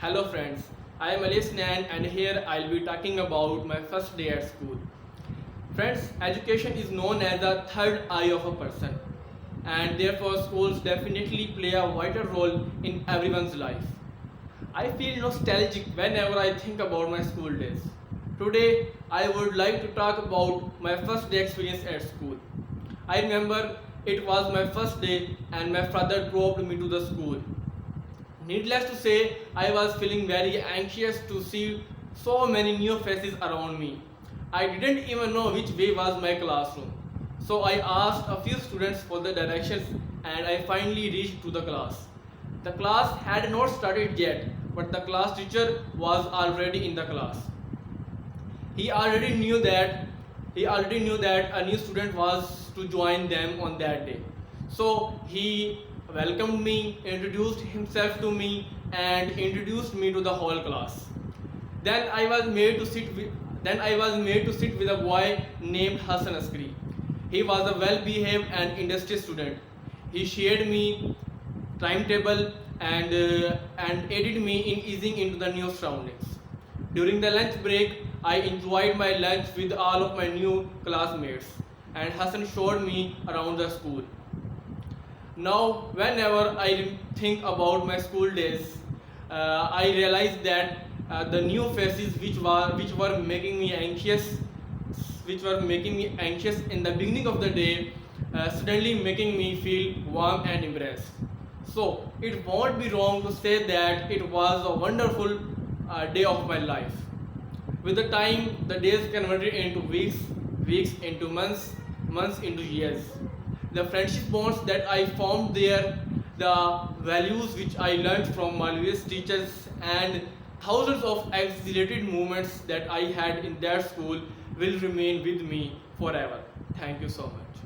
Hello friends, I am Alisnan and here I'll be talking about my first day at school. Friends, education is known as the third eye of a person and therefore schools definitely play a vital role in everyone's life. I feel nostalgic whenever I think about my school days. Today, I would like to talk about my first day experience at school. I remember it was my first day and my father drove me to the school. Needless to say, I was feeling very anxious to see so many new faces around me. I didn't even know which way was my classroom. So I asked a few students for the directions and I finally reached to the class. The class had not started yet, but the class teacher was already in the class. He already knew that a new student was to join them on that day. So he welcomed me, introduced himself to me, and introduced me to the whole class. Then I was made to sit with a boy named Hassan. He was a well-behaved and industrious student. He shared me timetable and aided me in easing into the new surroundings. During the lunch break, I enjoyed my lunch with all of my new classmates, and Hassan showed me around the school. Now, whenever I think about my school days, I realize that the new faces which were making me anxious, in the beginning of the day, suddenly making me feel warm and embraced. So it won't be wrong to say that it was a wonderful day of my life. With the time, the days converted into weeks, weeks into months, months into years. The friendship bonds that I formed there, the values which I learned from my various teachers, and thousands of exhilarated moments that I had in that school will remain with me forever. Thank you so much.